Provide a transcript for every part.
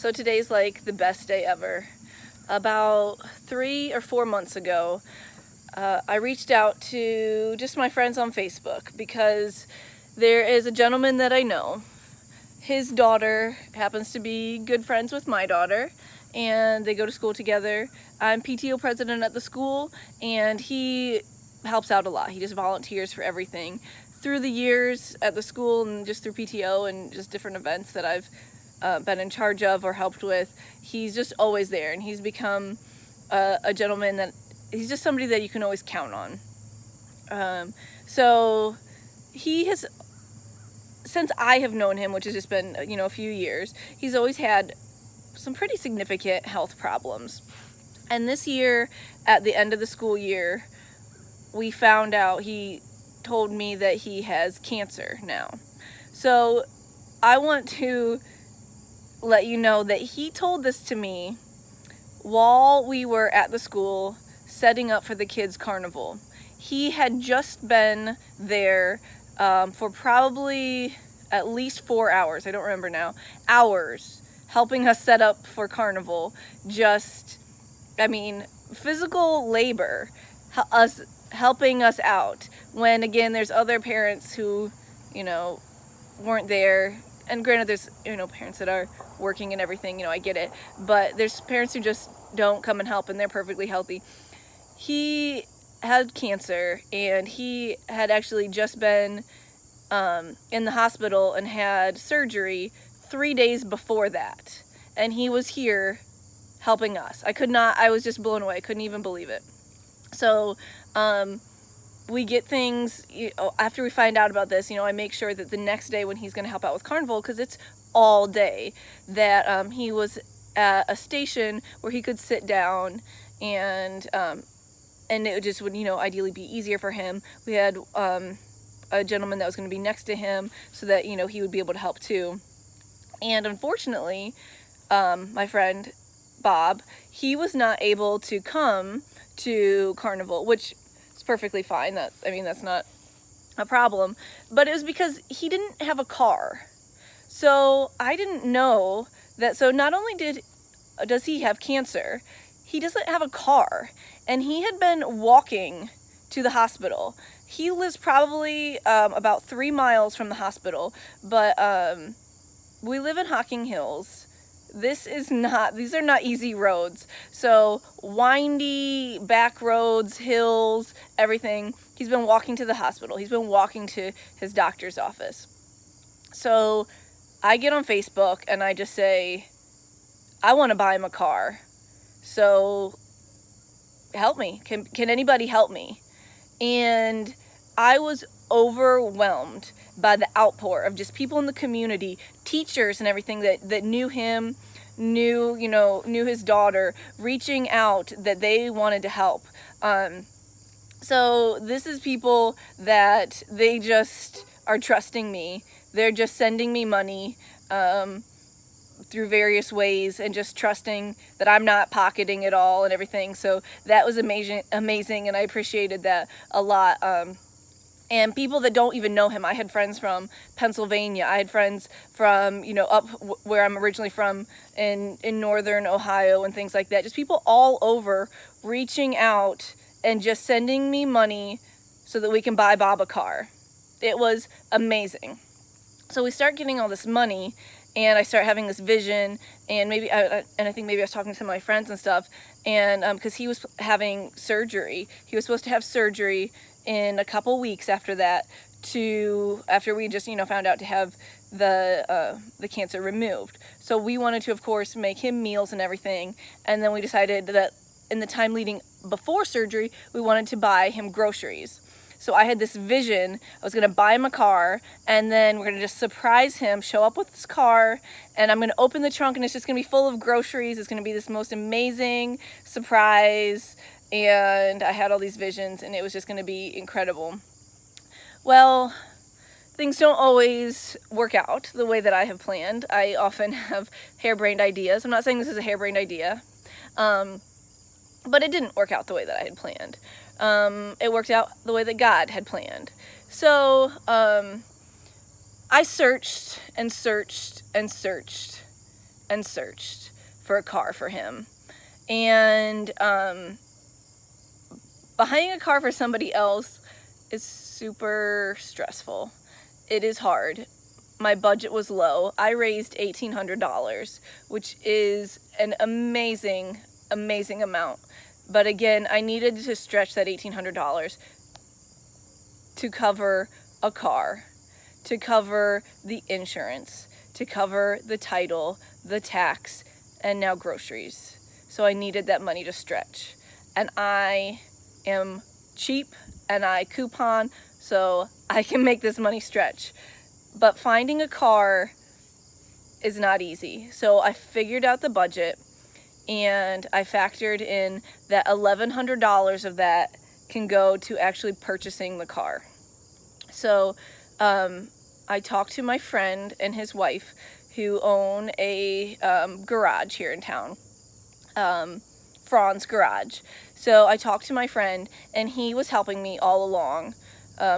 So today's like the best day ever. About 3 or 4 months ago, I reached out to just my friends on Facebook because there is a gentleman that I know. His daughter happens to be good friends with my daughter, and they go to school together. I'm PTO president at the school, and he helps out a lot. He just volunteers for everything. Through the years at the school and just through PTO and just different events that I've been in charge of or helped with, he's just always there, and he's become a gentleman that he's just somebody that you can always count on. So he has, since I have known him, which has just been a few years, he's always had some pretty significant health problems. And this year, at the end of the school year, we found out, he told me that he has cancer now. So I want to let you know that he told this to me while we were at the school setting up for the kids' carnival. He had just been there for probably at least 4 hours, I don't remember now, hours, helping us set up for carnival. Physical labor, helping us out, when again there's other parents who weren't there. And granted, there's parents that are working and everything, I get it, but there's parents who just don't come and help, and they're perfectly healthy. He had cancer, and he had actually just been in the hospital and had surgery 3 days before that, and he was here helping us. I was just blown away. I couldn't even believe it. So we get things, after we find out about this, I make sure that the next day when he's going to help out with carnival, because it's all day, that he was at a station where he could sit down, and it just would ideally be easier for him. We had a gentleman that was going to be next to him so that he would be able to help too. And unfortunately, my friend Bob, he was not able to come to carnival, which is perfectly fine. That's not a problem, but it was because he didn't have a car. So I didn't know that. So not only does he have cancer, he doesn't have a car, and he had been walking to the hospital. He lives probably about 3 miles from the hospital, but we live in Hocking Hills. These are not easy roads. So windy back roads, hills, everything. He's been walking to the hospital. He's been walking to his doctor's office. So I get on Facebook and I just say, I want to buy him a car. So help me. Can anybody help me? And I was overwhelmed by the outpour of just people in the community, teachers and everything that knew him, knew his daughter, reaching out that they wanted to help. So this is people that they just are trusting me. They're just sending me money through various ways, and just trusting that I'm not pocketing it all and everything. So that was amazing, and I appreciated that a lot. And people that don't even know him. I had friends from Pennsylvania. I had friends from, up where I'm originally from in northern Ohio and things like that. Just people all over reaching out and just sending me money so that we can buy Bob a car. It was amazing. So we start getting all this money, and I start having this vision, and I think maybe I was talking to some of my friends and stuff, and because he was having surgery. He was supposed to have surgery in a couple weeks after that, after we just found out to have the cancer removed. So we wanted to, of course, make him meals and everything, and then we decided that in the time leading before surgery, we wanted to buy him groceries. So I had this vision. I was going to buy him a car, and then we're going to just surprise him, show up with this car, and I'm going to open the trunk, and it's just going to be full of groceries. It's going to be this most amazing surprise, and I had all these visions, and it was just going to be incredible. Well, things don't always work out the way that I have planned. I often have harebrained ideas. I'm not saying this is a harebrained idea, but it didn't work out the way that I had planned. It worked out the way that God had planned. So I searched and searched and searched and searched for a car for him. And buying a car for somebody else is super stressful. It is hard. My budget was low. I raised $1,800, which is an amazing amount. But again, I needed to stretch that $1,800 to cover a car, to cover the insurance, to cover the title, the tax, and now groceries. So I needed that money to stretch. And I am cheap and I coupon, so I can make this money stretch. But finding a car is not easy. So I figured out the budget, and I factored in that $1,100 of that can go to actually purchasing the car. So I talked to my friend and his wife who own a garage here in town, Franz Garage. So I talked to my friend, and he was helping me all along.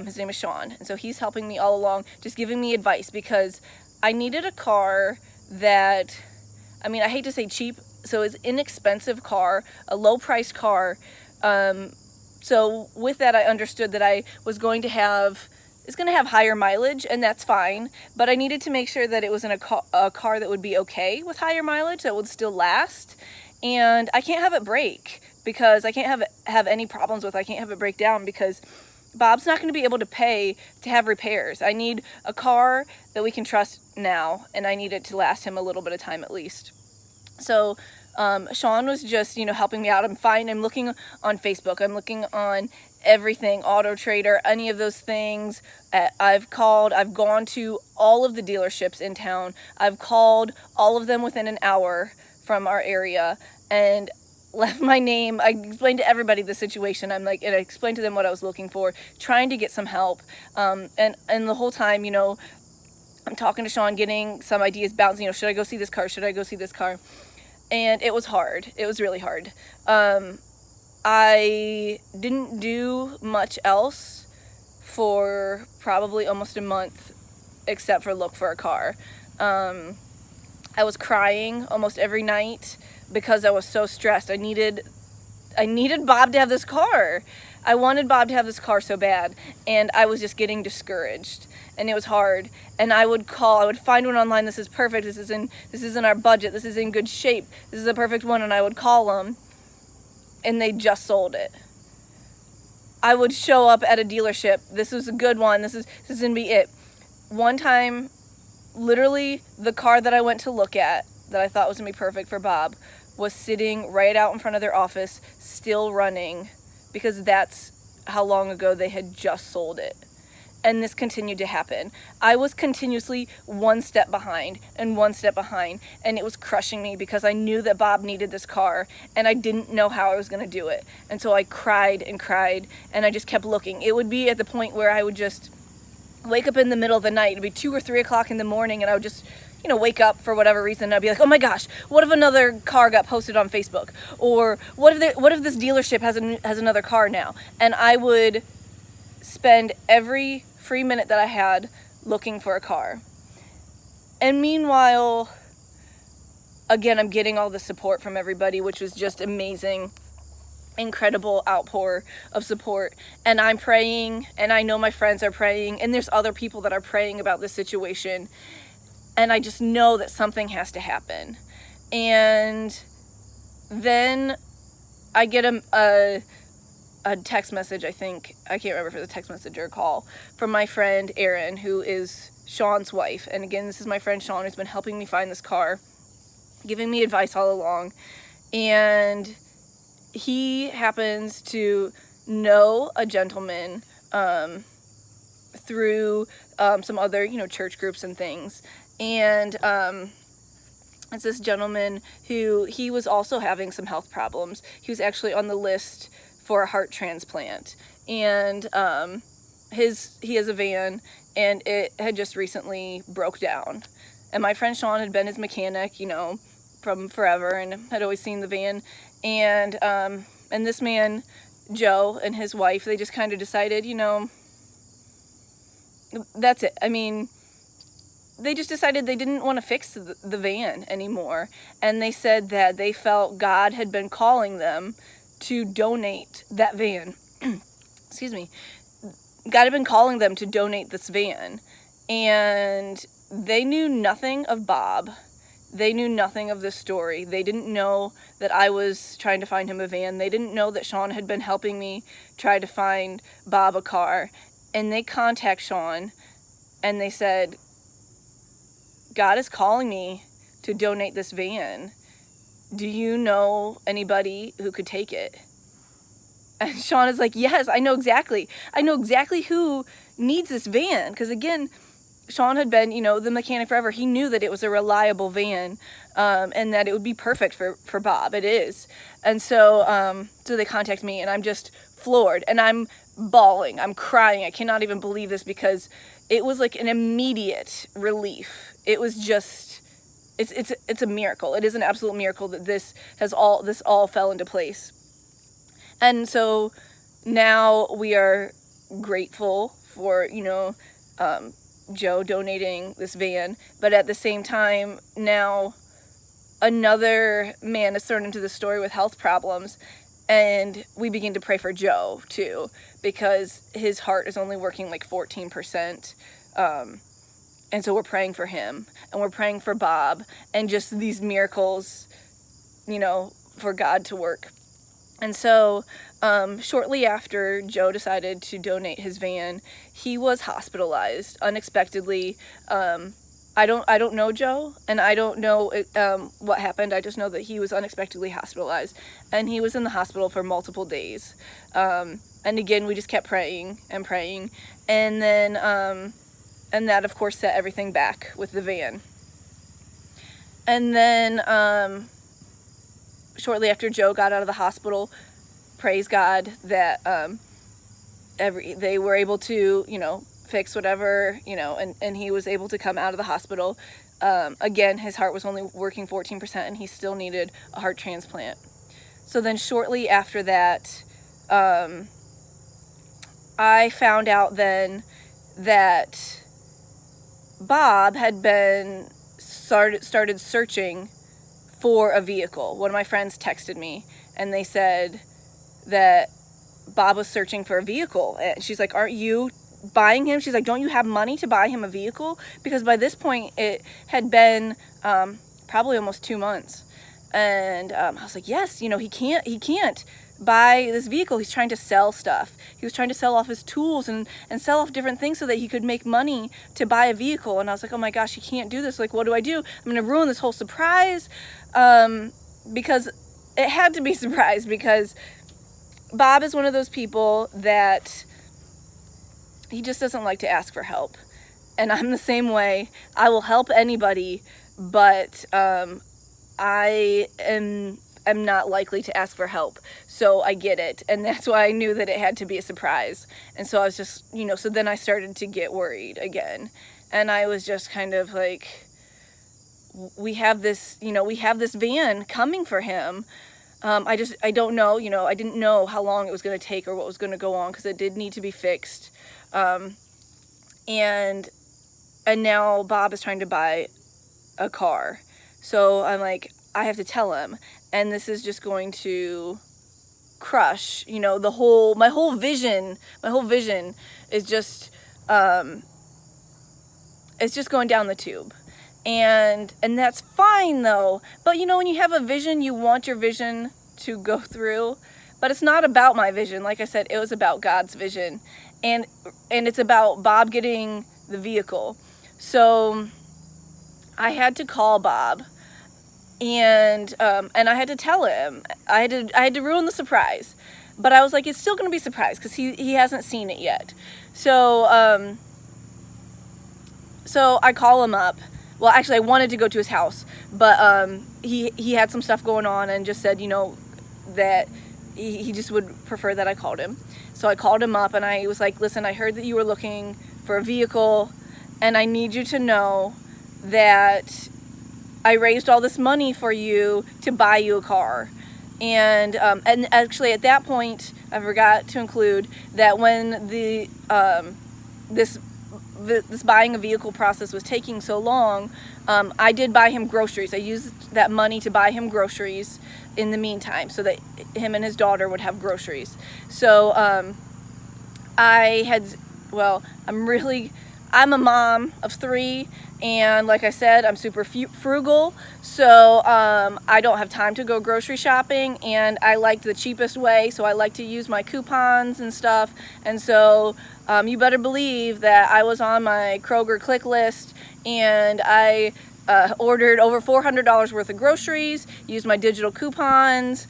His name is Sean, and so he's helping me all along, just giving me advice, because I needed a car that, I mean, I hate to say cheap, so it's an inexpensive car, a low-priced car. So with that, I understood that I was going to have, it's going to have higher mileage, and that's fine, but I needed to make sure that it was in a car that would be okay with higher mileage, that would still last, and I can't have it break, because I can't have any problems with it. I can't have it break down, because Bob's not going to be able to pay to have repairs. I need a car that we can trust now, and I need it to last him a little bit of time at least. So Sean was just, helping me out. I'm looking on Facebook. I'm looking on everything, Auto Trader, any of those things. I've gone to all of the dealerships in town. I've called all of them within an hour from our area and left my name. I explained to everybody the situation. And I explained to them what I was looking for, trying to get some help. And the whole time, I'm talking to Sean, getting some ideas bouncing, should I go see this car? Should I go see this car? And it was hard. It was really hard. I didn't do much else for probably almost a month, except for look for a car. I was crying almost every night because I was so stressed. I needed Bob to have this car. I wanted Bob to have this car so bad, and I was just getting discouraged, and it was hard. And I would find one online. This is perfect. This is in our budget. This is in good shape. This is the perfect one. And I would call them, and they just sold it. I would show up at a dealership. This was a good one. This is gonna be it. One time, literally, the car that I went to look at that I thought was gonna be perfect for Bob was sitting right out in front of their office, still running, because that's how long ago they had just sold it. And this continued to happen. I was continuously one step behind, and it was crushing me because I knew that Bob needed this car, and I didn't know how I was gonna do it. And so I cried, and I just kept looking. It would be at the point where I would just wake up in the middle of the night. It'd be 2 or 3 o'clock in the morning, and I would just wake up for whatever reason, and I'd be like, oh my gosh, what if another car got posted on Facebook? Or what if this dealership has another car now? And I would spend every free minute that I had looking for a car. And meanwhile, again, I'm getting all the support from everybody, which was just amazing. Incredible outpour of support, and I'm praying, and I know my friends are praying, and there's other people that are praying about this situation. And I just know that something has to happen. And then I get a text message, I think. I can't remember if it was a text message or a call, from my friend Erin, who is Sean's wife. And again, this is my friend Sean, who's been helping me find this car, giving me advice all along. And he happens to know a gentleman through some other, church groups and things. And it's this gentleman who, he was also having some health problems. He was actually on the list for a heart transplant. And he has a van, and it had just recently broke down. And my friend Sean had been his mechanic, from forever, and had always seen the van. And this man, Joe, and his wife, they just kind of decided, that's it. I mean, they just decided they didn't want to fix the van anymore. And they said that they felt God had been calling them to donate that van. Excuse me. God had been calling them to donate this van. And they knew nothing of Bob. They knew nothing of this story. They didn't know that I was trying to find him a van. They didn't know that Sean had been helping me try to find Bob a car. And they contact Sean and they said, God is calling me to donate this van. Do you know anybody who could take it? And Sean is like, yes, I know exactly. I know exactly who needs this van. Because again, Sean had been, the mechanic forever. He knew that it was a reliable van, and that it would be perfect for Bob. It is. And so they contact me, and I'm just floored, and I'm bawling. I'm crying. I cannot even believe this, because it was like an immediate relief. It was just, it's a miracle. It is an absolute miracle that this all fell into place. And so now we are grateful for, Joe donating this van, but at the same time, now another man is thrown into the story with health problems, and we begin to pray for Joe too, because his heart is only working like 14%, and so we're praying for him, and we're praying for Bob, and just these miracles, for God to work. And so shortly after Joe decided to donate his van, he was hospitalized unexpectedly. I don't know Joe, and I don't know what happened. I just know that he was unexpectedly hospitalized, and he was in the hospital for multiple days. And again, we just kept praying and praying, and then and that of course set everything back with the van. And then shortly after Joe got out of the hospital, praise God that they were able to, fix whatever, and he was able to come out of the hospital. Again, his heart was only working 14%, and he still needed a heart transplant. So then shortly after that, I found out then that Bob had been started searching for a vehicle. One of my friends texted me, and they said that Bob was searching for a vehicle. And she's like, aren't you buying him? She's like, don't you have money to buy him a vehicle? Because by this point, it had been probably almost 2 months. And I was like, yes, he can't buy this vehicle. He's trying to sell stuff. He was trying to sell off his tools and sell off different things so that he could make money to buy a vehicle. And I was like, oh my gosh, he can't do this. Like, what do? I'm going to ruin this whole surprise. Because it had to be a surprise, because Bob is one of those people that he just doesn't like to ask for help. And I'm the same way. I will help anybody, but I am not likely to ask for help. So I get it. And that's why I knew that it had to be a surprise. And so I was just, so then I started to get worried again. And I was just kind of like, we have this van coming for him. I don't know, I didn't know how long it was going to take or what was going to go on, because it did need to be fixed. And now Bob is trying to buy a car. So I'm like, I have to tell him, and this is just going to crush, my whole vision is just, it's just going down the tube. And that's fine though. But when you have a vision, you want your vision to go through. But it's not about my vision. Like I said, it was about God's vision. And it's about Bob getting the vehicle. So I had to call Bob, and I had to tell him. I had to ruin the surprise. But I was like, it's still going to be a surprise, because he hasn't seen it yet. So I call him up. Well, actually, I wanted to go to his house, but he had some stuff going on, and just said, that he just would prefer that I called him. So I called him up, and I was like, listen, I heard that you were looking for a vehicle, and I need you to know that I raised all this money for you to buy you a car. And actually at that point, I forgot to include that when this this buying a vehicle process was taking so long, I did buy him groceries. I used that money to buy him groceries in the meantime, so that him and his daughter would have groceries. So I'm a mom of 3, and like I said, I'm super frugal, so I don't have time to go grocery shopping, and I liked the cheapest way, so I like to use my coupons and stuff. And so you better believe that I was on my Kroger click list, and I ordered over $400 worth of groceries, used my digital coupons.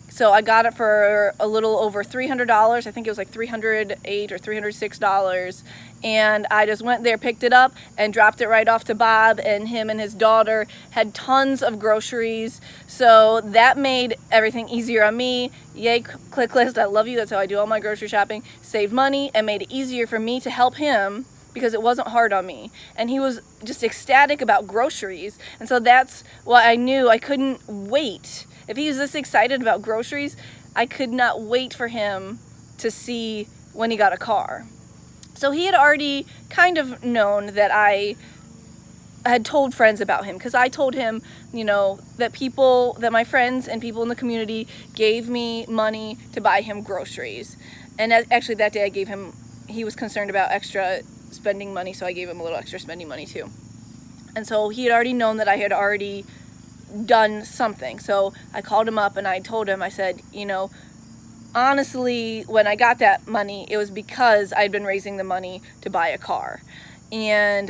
So I got it for a little over $300. I think it was like $308 or $306. And I just went there, picked it up, and dropped it right off to Bob, and him and his daughter had tons of groceries. So that made everything easier on me. Yay, ClickList, I love you. That's how I do all my grocery shopping. Saved money and made it easier for me to help him, because it wasn't hard on me. And he was just ecstatic about groceries. And so that's why I knew I couldn't wait. If he was this excited about groceries, I could not wait for him to see when he got a car. So he had already kind of known that I had told friends about him, because I told him, that my friends and people in the community gave me money to buy him groceries. And actually that day he was concerned about extra spending money, so I gave him a little extra spending money too. And so he had already known that I had already done something. So I called him up and I told him, I said, honestly, when I got that money, it was because I'd been raising the money to buy a car. And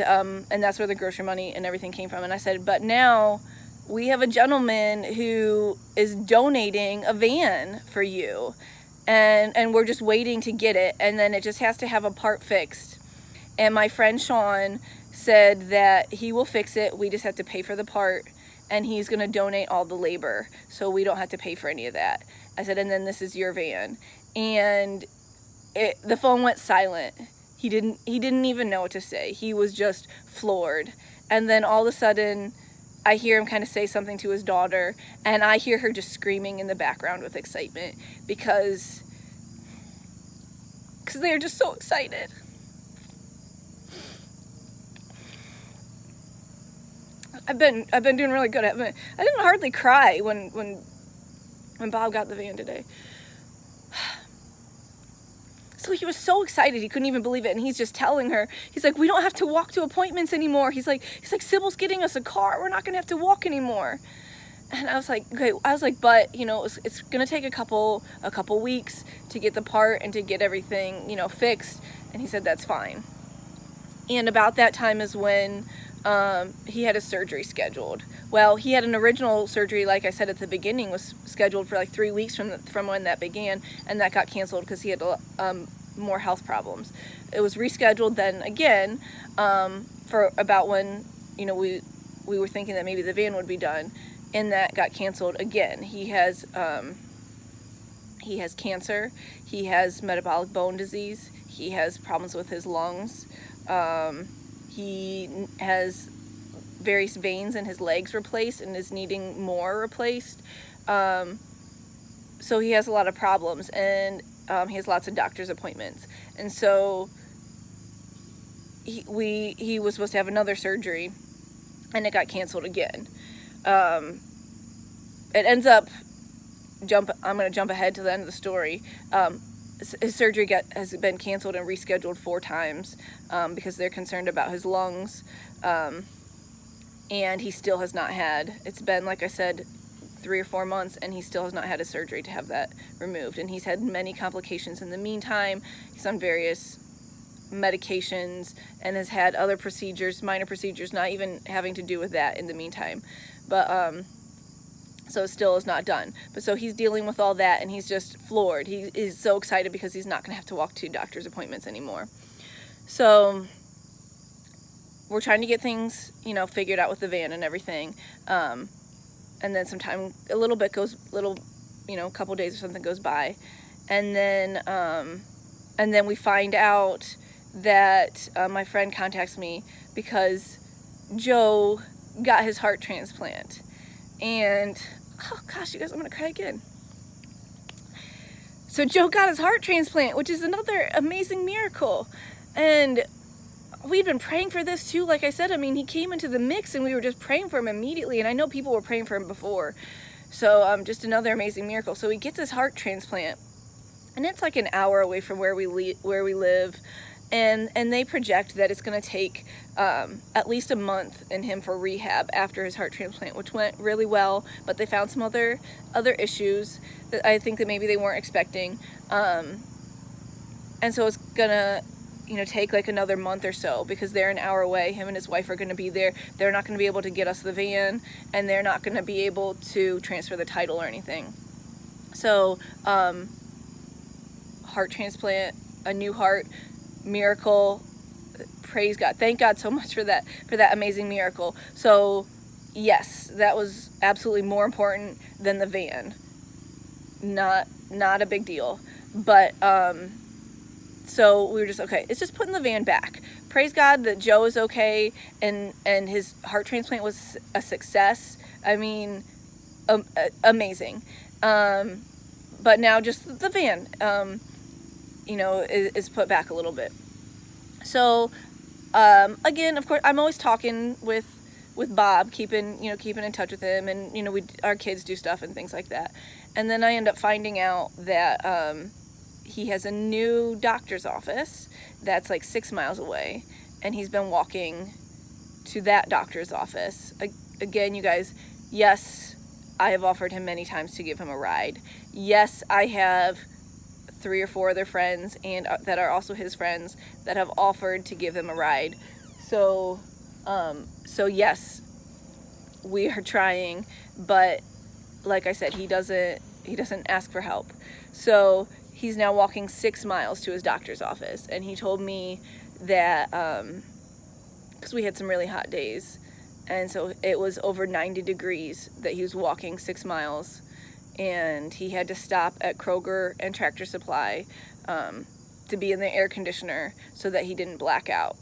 that's where the grocery money and everything came from. And I said, but now we have a gentleman who is donating a van for you, and we're just waiting to get it, and then it just has to have a part fixed. And my friend Sean said that he will fix it. We just have to pay for the part, and he's going to donate all the labor, so we don't have to pay for any of that. I said, and then this is your van. And the phone went silent. He didn't even know what to say. He was just floored. And then all of a sudden, I hear him kind of say something to his daughter, and I hear her just screaming in the background with excitement, because they're just so excited. I've been doing really good. I didn't hardly cry when Bob got the van today. So he was so excited, he couldn't even believe it, and he's just telling her, he's like, we don't have to walk to appointments anymore. He's like, Sybil's getting us a car. We're not gonna have to walk anymore. And I was like, okay. I was like, but it's gonna take a couple weeks to get the part and to get everything fixed. And he said that's fine. And about that time is when he had a surgery scheduled. Well, he had an original surgery, like I said at the beginning, was scheduled for like 3 weeks from when that began, and that got canceled because he had more health problems. It was rescheduled then again for about when we were thinking that maybe the van would be done, and that got canceled again. He has cancer. He has metabolic bone disease. He has problems with his lungs. He has various veins in his legs replaced and is needing more replaced. So he has a lot of problems, and he has lots of doctor's appointments. And so he was supposed to have another surgery, and it got canceled again. It ends up, I'm going to jump ahead to the end of the story. His surgery has been canceled and rescheduled 4 times because they're concerned about his lungs. And he still has not had, it's been, like I said, 3 or 4 months, and he still has not had a surgery to have that removed. And he's had many complications in the meantime. He's on various medications and has had other procedures, minor procedures, not even having to do with that in the meantime. But so it still is not done. But so he's dealing with all that, and he's just floored. He is so excited because he's not going to have to walk to doctor's appointments anymore. So we're trying to get things, figured out with the van and everything. And then sometime, a couple days or something goes by. And then we find out that my friend contacts me because Joe got his heart transplant. And, oh gosh, you guys, I'm going to cry again. So Joe got his heart transplant, which is another amazing miracle. And we'd been praying for this too. Like I said, I mean, he came into the mix and we were just praying for him immediately. And I know people were praying for him before. So just another amazing miracle. So he gets his heart transplant, and it's like an hour away from where we live. And they project that it's going to take at least a month in him for rehab after his heart transplant, which went really well. But they found some other issues that I think that maybe they weren't expecting. And so it's going to, take like another month or so, because they're an hour away. Him and his wife are going to be there. They're not going to be able to get us the van, and they're not going to be able to transfer the title or anything. So heart transplant, a new heart, miracle, praise God. Thank God so much for that amazing miracle. So yes, that was absolutely more important than the van. Not a big deal. But so we were just, okay, it's just putting the van back. Praise God that Joe is okay, and his heart transplant was a success. I mean, amazing. But now just the van, is put back a little bit. So, again, of course, I'm always talking with Bob, keeping in touch with him, and, our kids do stuff and things like that. And then I end up finding out that, he has a new doctor's office that's like 6 miles away, and he's been walking to that doctor's office. Again, you guys, yes, I have offered him many times to give him a ride. Yes, I have 3 or 4 other friends and that are also his friends that have offered to give him a ride. So yes, we are trying, but like I said, he doesn't ask for help. So he's now walking 6 miles to his doctor's office, and he told me that because we had some really hot days, and so it was over 90 degrees that he was walking 6 miles, and he had to stop at Kroger and Tractor Supply to be in the air conditioner so that he didn't black out.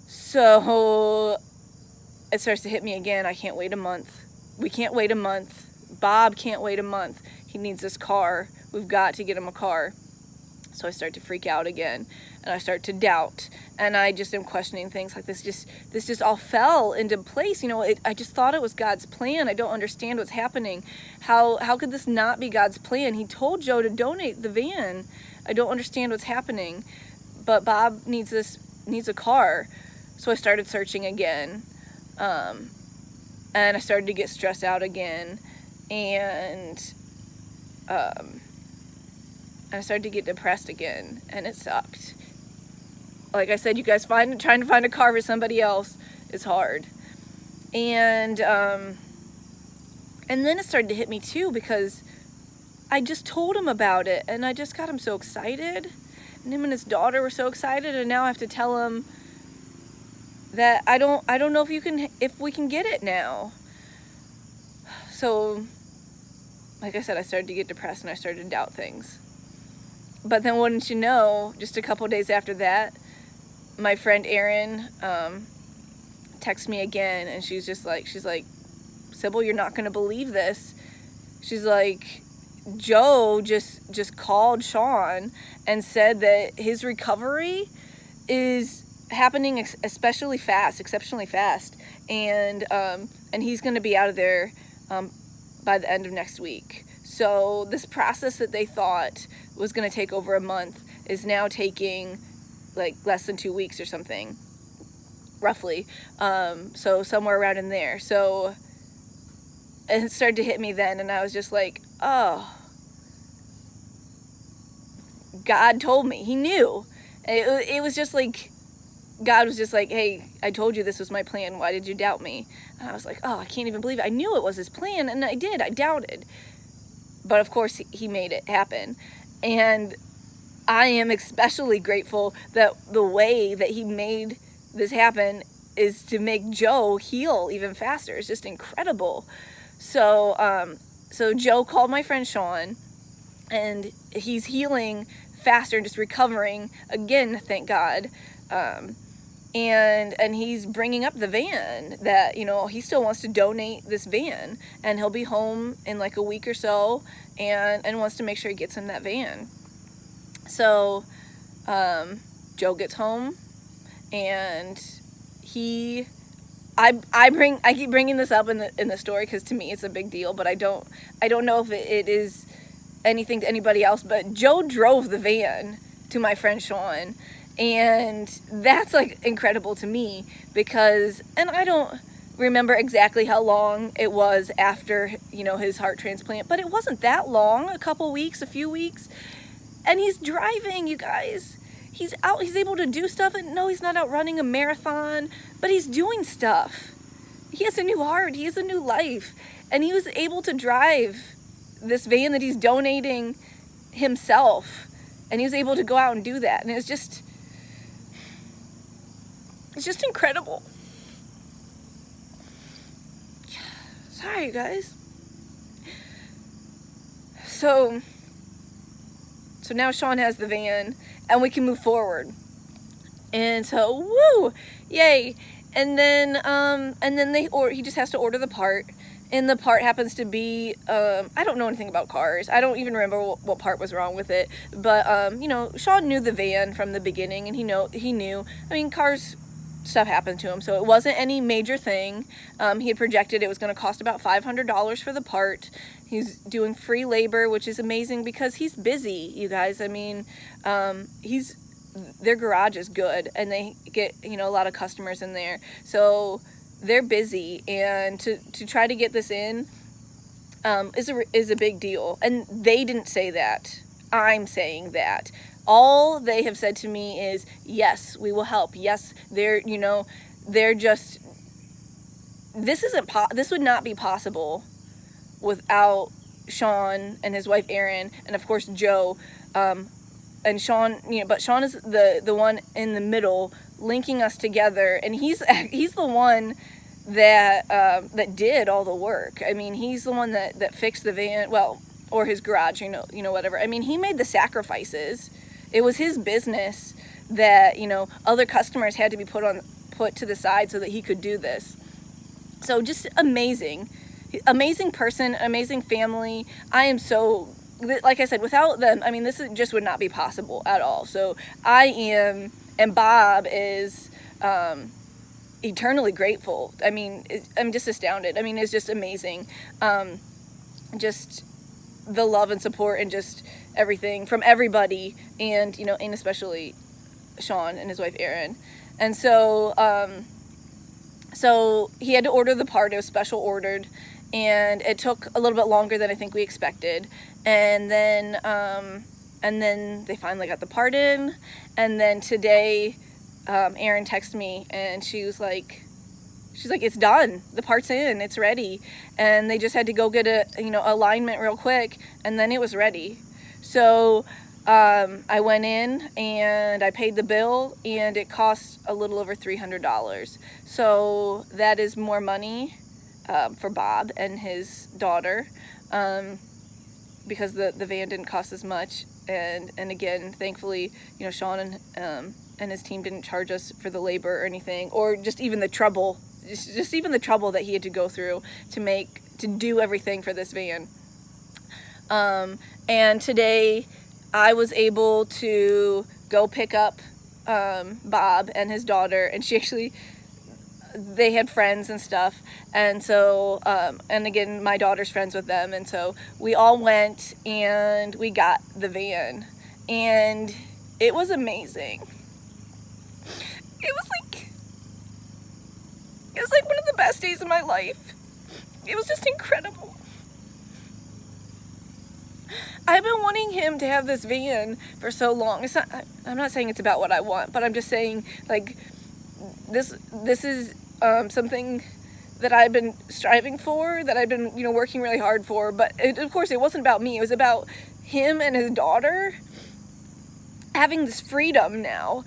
So it starts to hit me again. I can't wait a month. We can't wait a month. Bob can't wait a month. He needs this car. We've got to get him a car. So I start to freak out again, and I start to doubt, and I just am questioning things like this just all fell into place. I just thought it was God's plan. I don't understand what's happening. How could this not be God's plan? He told Joe to donate the van. I don't understand what's happening. But Bob needs a car. So I started searching again. And I started to get stressed out again. And I started to get depressed again, and it sucked. Like I said, you guys, trying to find a car for somebody else is hard. And then it started to hit me too, because I just told him about it, and I just got him so excited, and him and his daughter were so excited, and now I have to tell him that I don't know if we can get it now. So like I said, I started to get depressed, and I started to doubt things. But then wouldn't you know, just a couple days after that, my friend Erin texts me again, and she's like, Sybil, you're not going to believe this. She's like, Joe just called Sean and said that his recovery is happening exceptionally fast, and he's going to be out of there by the end of next week. So this process that they thought was going to take over a month is now taking like less than 2 weeks or something, roughly. So somewhere around in there. So it started to hit me then, and I was just like, oh, God told me. He knew. It was just like, God was just like, hey, I told you this was my plan. Why did you doubt me? And I was like, oh, I can't even believe it. I knew it was his plan, and I did. I doubted. But of course, he made it happen. And I am especially grateful that the way that he made this happen is to make Joe heal even faster. It's just incredible. So Joe called my friend Sean, and he's healing faster and just recovering again, thank God. And he's bringing up the van that, he still wants to donate this van, and he'll be home in like a week or so, and wants to make sure he gets in that van. So Joe gets home, and I keep bringing this up in the story because to me it's a big deal, but I don't know if it is anything to anybody else, but Joe drove the van to my friend Sean, and that's like incredible to me because, and I don't remember exactly how long it was after, you know, his heart transplant, but it wasn't that long, a few weeks, and he's driving, you guys. He's out, he's able to do stuff, and no, he's not out running a marathon, but he's doing stuff. He has a new heart, he has a new life, and he was able to drive this van that he's donating himself, and he was able to go out and do that, and it's just incredible. Sorry, you guys. So now Sean has the van, and we can move forward, and so woo, yay. And then he just has to order the part. And the part happens to be, I don't know anything about cars. I don't even remember what part was wrong with it. But, you know, Sean knew the van from the beginning, and he knew. I mean, cars, stuff happened to him, so it wasn't any major thing. He had projected it was going to cost about $500 for the part. He's doing free labor, which is amazing because he's busy, you guys. I mean, their garage is good, and they get, you know, a lot of customers in there. So they're busy, and to try to get this in is a big deal. And they didn't say that. I'm saying that. All they have said to me is, yes, we will help. Yes, they're just, this would not be possible without Sean and his wife Erin, and of course Joe, and Sean, you know, but Sean is the one in the middle linking us together, and he's the one that did all the work. I mean, he's the one that fixed the van, well, or his garage, you know, whatever. I mean, he made the sacrifices. It was his business that, you know, other customers had to be put to the side so that he could do this. So just amazing person, amazing family. I am so, like I said, without them, I mean, just would not be possible at all. So I am, and Bob is eternally grateful. I mean, I'm just astounded. I mean, it's just amazing. Just the love and support and just everything from everybody, and, you know, and especially Sean and his wife Erin. And so so he had to order the part. It was special ordered, and it took a little bit longer than I think we expected. And then they finally got the part in. And then today, Erin texted me, and she's like, it's done. The part's in. It's ready. And they just had to go get alignment real quick, and then it was ready. So I went in and I paid the bill, and it cost a little over $300. So that is more money for Bob and his daughter, because the van didn't cost as much. And again, thankfully, you know, Sean and his team didn't charge us for the labor or anything, or just even the trouble, just even the trouble that he had to go through to do everything for this van. And today I was able to go pick up Bob and his daughter, and they had friends and stuff, and so and again, my daughter's friends with them, and so we all went and we got the van, and it was amazing. It was like one of the best days of my life. It was just incredible. I've been wanting him to have this van for so long. I'm not saying it's about what I want, but I'm just saying, like, this is something that I've been striving for, that I've been, you know, working really hard for. But of course, it wasn't about me. It was about him and his daughter having this freedom now,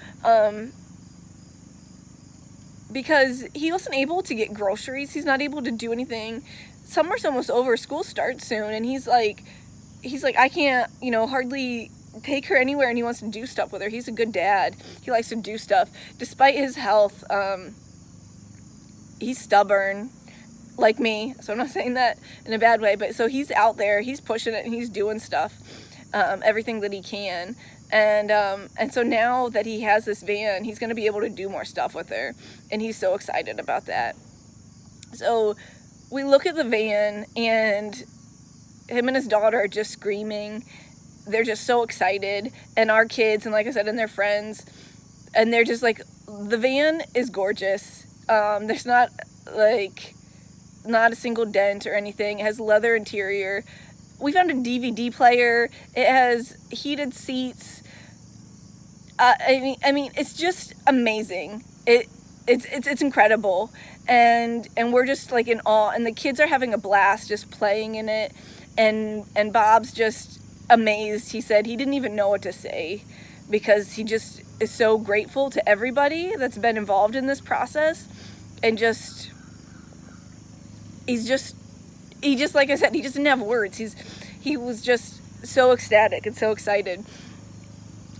because he wasn't able to get groceries. He's not able to do anything. Summer's almost over. School starts soon, and he's like, I can't, you know, hardly take her anywhere, and he wants to do stuff with her. He's a good dad. He likes to do stuff. Despite his health, he's stubborn, like me, so I'm not saying that in a bad way, but so he's out there, he's pushing it, and he's doing stuff, everything that he can. And so now that he has this van, he's going to be able to do more stuff with her, and he's so excited about that. So we look at the van, and him and his daughter are just screaming. They're just so excited, and our kids, and like I said, and their friends, and they're just like, the van is gorgeous. There's not a single dent or anything. It has leather interior. We found a DVD player. It has heated seats. I mean, it's just amazing. It's incredible, and we're just like in awe. And the kids are having a blast just playing in it, and Bob's just amazed. He said he didn't even know what to say, because he just is so grateful to everybody that's been involved in this process, and he just like I said, he just didn't have words. He was just so ecstatic and so excited.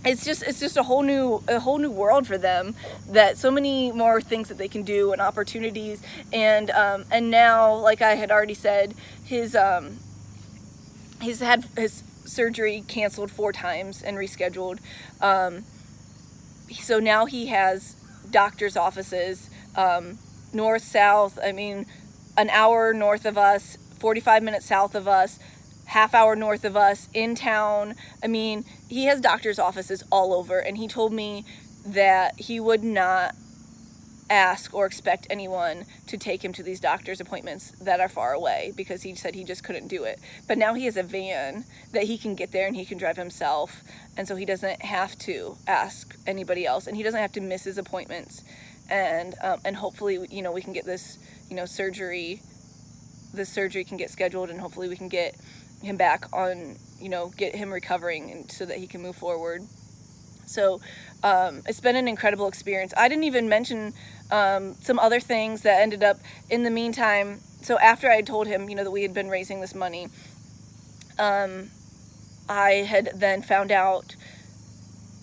It's just a whole new world for them, that so many more things that they can do and opportunities, and now, like I had already said, he's had his surgery canceled 4 times and rescheduled. So now he has doctor's offices, north, south. I mean, an hour north of us, 45 minutes south of us, half hour north of us, in town. I mean, he has doctor's offices all over, and he told me that he would not ask or expect anyone to take him to these doctor's appointments that are far away, because he said he just couldn't do it. But now he has a van that he can get there, and he can drive himself, and so he doesn't have to ask anybody else, and he doesn't have to miss his appointments. And hopefully, you know, we can get this, you know, surgery can get scheduled, and hopefully we can get him back on, you know, get him recovering, and so that he can move forward. So it's been an incredible experience. I didn't even mention some other things that ended up in the meantime. So after I told him, you know, that we had been raising this money, I had then found out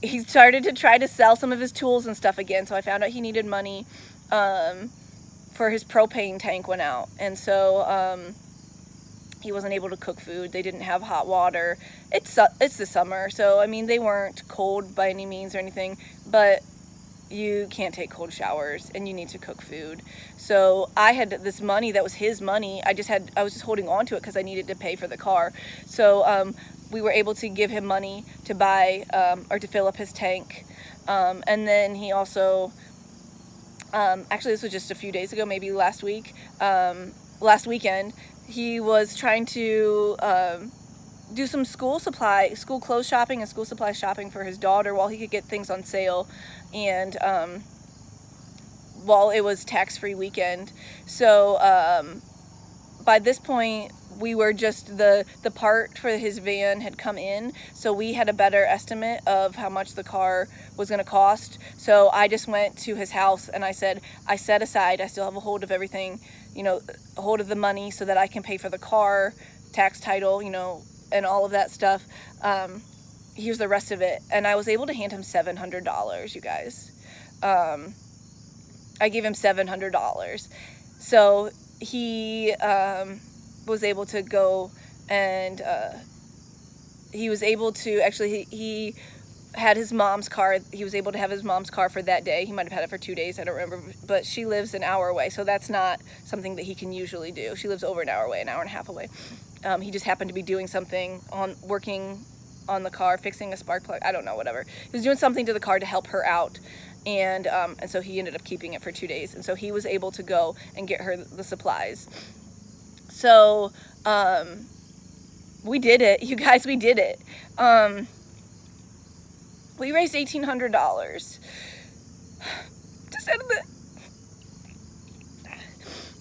he started to try to sell some of his tools and stuff again. So I found out he needed money for his propane tank went out, and so he wasn't able to cook food. They didn't have hot water. It's the summer, so I mean, they weren't cold by any means or anything, but you can't take cold showers, and you need to cook food. So I had this money that was his money. I was just holding on to it because I needed to pay for the car. So we were able to give him money to buy or to fill up his tank, and then he also actually, this was just a few days ago, maybe last weekend, he was trying to do some school clothes shopping and school supply shopping for his daughter while he could get things on sale, and while it was tax-free weekend. So by this point, we were just, the part for his van had come in, so we had a better estimate of how much the car was going to cost. So I just went to his house, and I said, I set aside, I still have a hold of everything, you know, a hold of the money, so that I can pay for the car, tax, title, you know, and all of that stuff. Here's the rest of it. And I was able to hand him $700, you guys. I gave him $700. So he was able to go, and he was able to, actually, he had his mom's car. He was able to have his mom's car for that day. He might have had it for 2 days, I don't remember, but she lives an hour away, so that's not something that he can usually do. She lives over an hour away, an hour and a half away. He just happened to be doing something, working on the car, fixing a spark plug, I don't know, whatever. He was doing something to the car to help her out, and so he ended up keeping it for 2 days, and so he was able to go and get her the supplies. So we did it, you guys, we did it. We raised $1,800. Just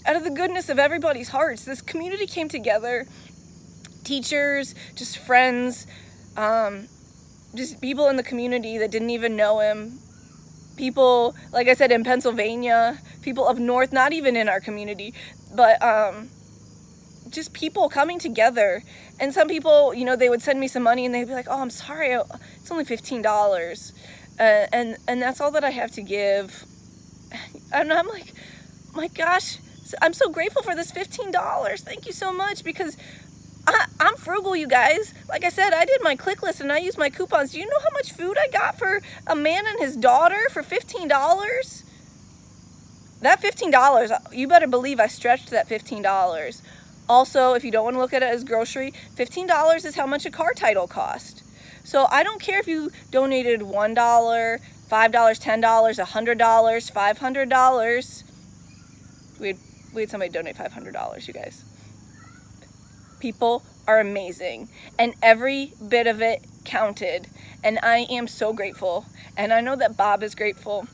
out of the goodness of everybody's hearts. This community came together. Teachers, just friends, just people in the community that didn't even know him. People, like I said, in Pennsylvania, people up north, not even in our community, but just people coming together. And some people, you know, they would send me some money, and they'd be like, oh, I'm sorry, it's only $15. And that's all that I have to give. And I'm like, my gosh, I'm so grateful for this $15. Thank you so much, because I'm frugal, you guys. Like I said, I did my click list and I used my coupons. Do you know how much food I got for a man and his daughter for $15? That $15, you better believe I stretched that $15. Also, if you don't want to look at it as grocery, $15 is how much a car title cost. So I don't care if you donated $1, $5, $10, $100, $500. We had somebody donate $500, you guys. People are amazing, and every bit of it counted, and I am so grateful, and I know that Bob is grateful,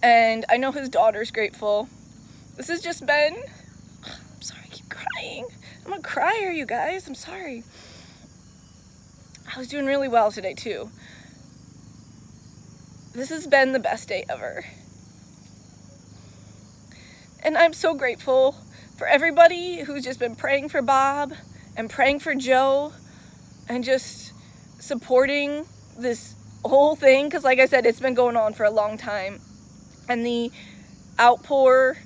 and I know his daughter's grateful. This has just been, I'm sorry, I keep crying. I'm a crier, you guys. I'm sorry. I was doing really well today too. This has been the best day ever. And I'm so grateful for everybody who's just been praying for Bob and praying for Joe and just supporting this whole thing. Because like I said, it's been going on for a long time. And the outpour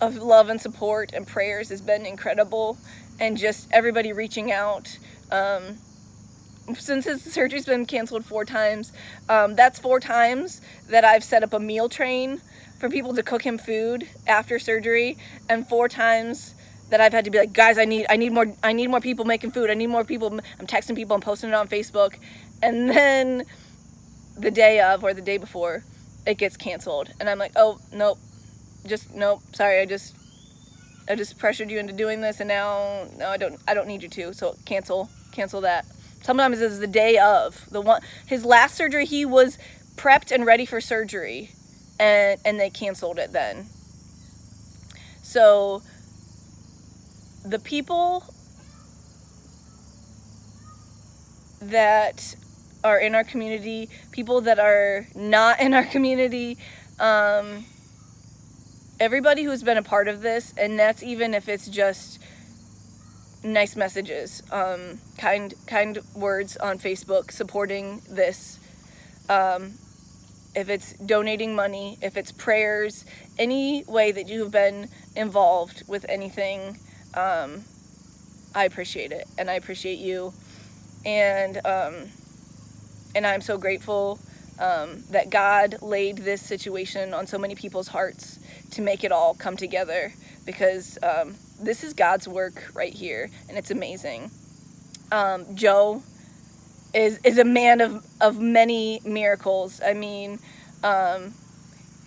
of love and support and prayers has been incredible. And just everybody reaching out. Since his surgery's been canceled 4 times, that's 4 times that I've set up a meal train for people to cook him food after surgery, and 4 times that I've had to be like, guys, I need more people making food. I need more people. I'm texting people, I'm posting it on Facebook. And then the day of or the day before, it gets canceled. And I'm like, oh, nope. Nope. Sorry, I just pressured you into doing this, and now no, I don't need you to. So cancel that. Sometimes it's the day of his last surgery. He was prepped and ready for surgery, and they canceled it then. So the people that are in our community, people that are not in our community, everybody who's been a part of this, and that's even if it's just nice messages, kind words on Facebook supporting this, if it's donating money, if it's prayers, any way that you have been involved with anything, I appreciate it, and I appreciate you, and I'm so grateful that God laid this situation on so many people's hearts to make it all come together, because this is God's work right here, and it's amazing. Joe is a man of many miracles. I mean,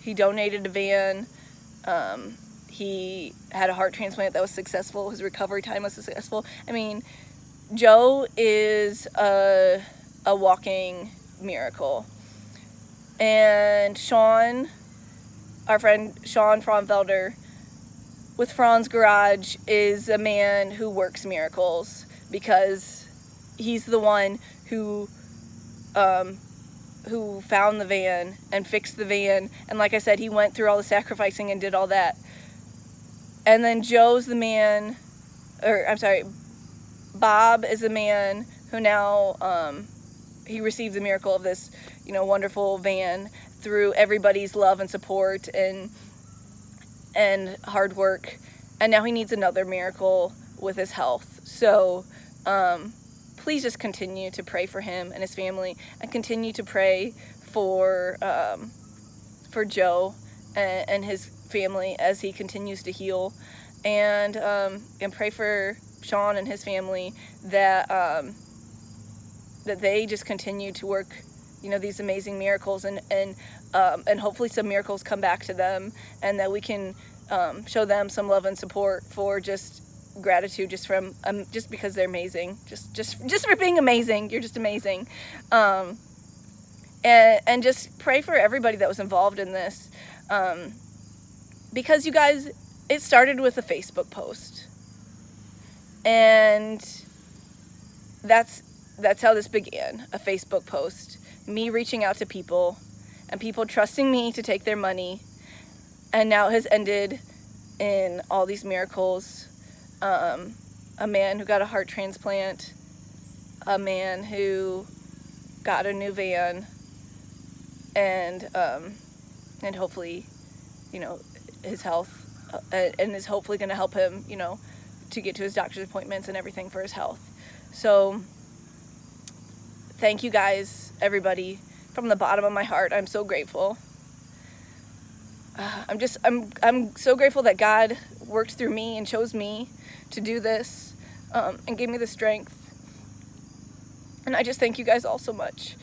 he donated a van. He had a heart transplant that was successful. His recovery time was successful. I mean, Joe is a walking miracle. And Sean, our friend Sean Fromfelder with Franz Garage, is a man who works miracles, because he's the one who found the van and fixed the van. And like I said, he went through all the sacrificing and did all that. And then Joe's the man, Bob is the man who now, he received the miracle of this, wonderful van through everybody's love and support and hard work. And now he needs another miracle with his health. So, please just continue to pray for him and his family, and continue to pray for Joe and his family as he continues to heal, and pray for Sean and his family that they just continue to work, these amazing miracles, and hopefully some miracles come back to them, and that we can show them some love and support for just gratitude, just because they're amazing, just for being amazing. You're just amazing, and just pray for everybody that was involved in this, because you guys, it started with a Facebook post, and that's how this began. A Facebook post, me reaching out to people, and people trusting me to take their money, and now it has ended in all these miracles. A man who got a heart transplant, a man who got a new van, and hopefully, his health, and is hopefully going to help him, to get to his doctor's appointments and everything for his health. So thank you guys, everybody, from the bottom of my heart. I'm so grateful. I'm so grateful that God worked through me and chose me to do this, and gave me the strength. And I just thank you guys all so much.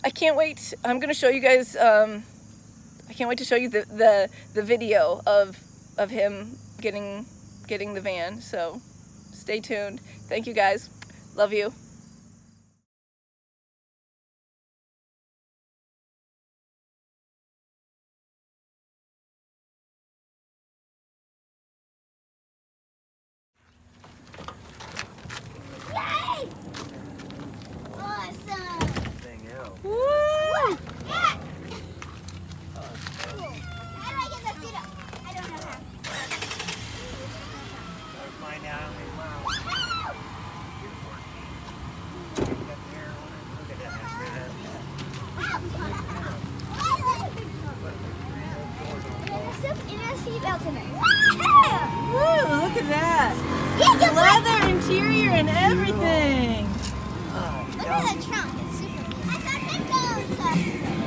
I can't wait. I'm gonna show you guys. I can't wait to show you the video of him getting the van. So stay tuned. Thank you guys. Love you. Yay! Awesome! Woo! Yeah! Cool. How do I get the seat up? I don't know how. Find out how many miles. Look at that. In a seatbelt tonight. Woo! Look at that. Yeah, Leather interior and everything. look at the trunk. It's super cool. I got headphones.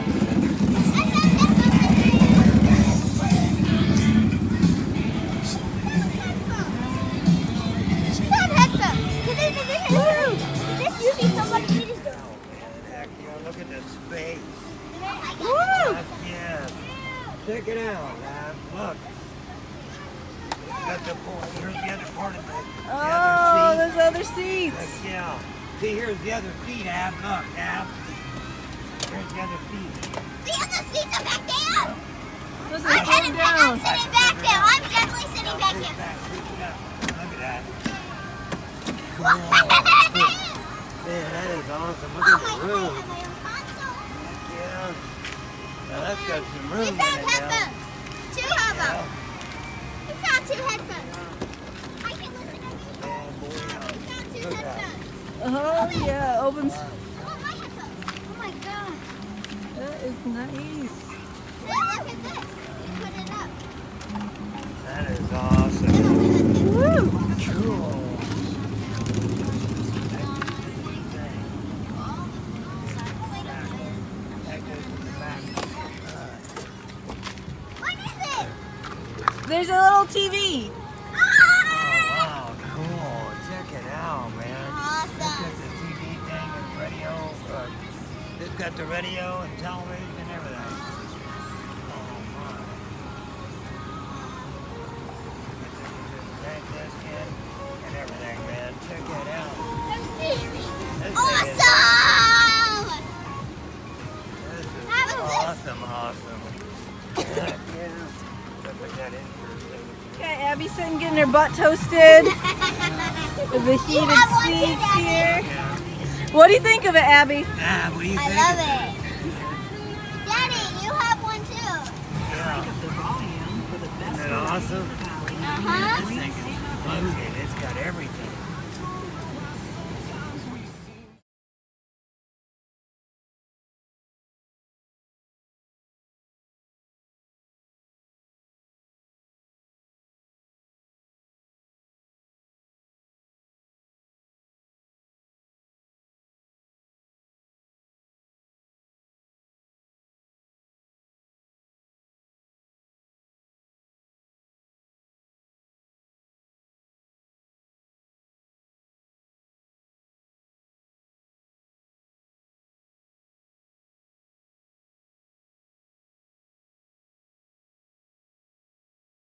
She found headphones. This usually somebody needs them. Look at the space. Woo! Yeah. Check it out, man. Look. Got the port. Here's the other part of it. Oh, there's other seats. Yeah. See, here's the other seat, Ab. Look, Ab. Here's the other seat. The other seats are back there. Those I'm are sitting down. back there. I'm definitely sitting back here. Look at that. Oh Man, that is awesome. Look my at the God, room. I have my own console. Yeah. Now that's got some We room in found it now. headphones. 2 of them. Yeah. We found 2 headphones. I can listen to music. Man, boy, We found 2 look at headphones. Oh yeah, opens. Oh, my headphones. Oh my God. That is nice. Look at this. Put it up. that is awesome. Then I'll do it too. Woo! Cool. That goes in the back. What is it? There's a little TV. Oh, wow, cool. Check it out, man. Look Awesome. at the TV thing and radio. It's got the radio and television and everything. Oh, my. Tank disc in and everything, man. Check it out. This thing is Awesome! This is How was this? awesome. Yeah. Put that in for Okay, Abby's sitting getting her butt toasted. With the You heated have one too, seats Daddy. here. Yeah. What do you think of it, Abby? Ah, what do you I think? love it. Daddy, you have one too. Yeah. Isn't it awesome? Uh-huh. This thing is funky. It's got everything.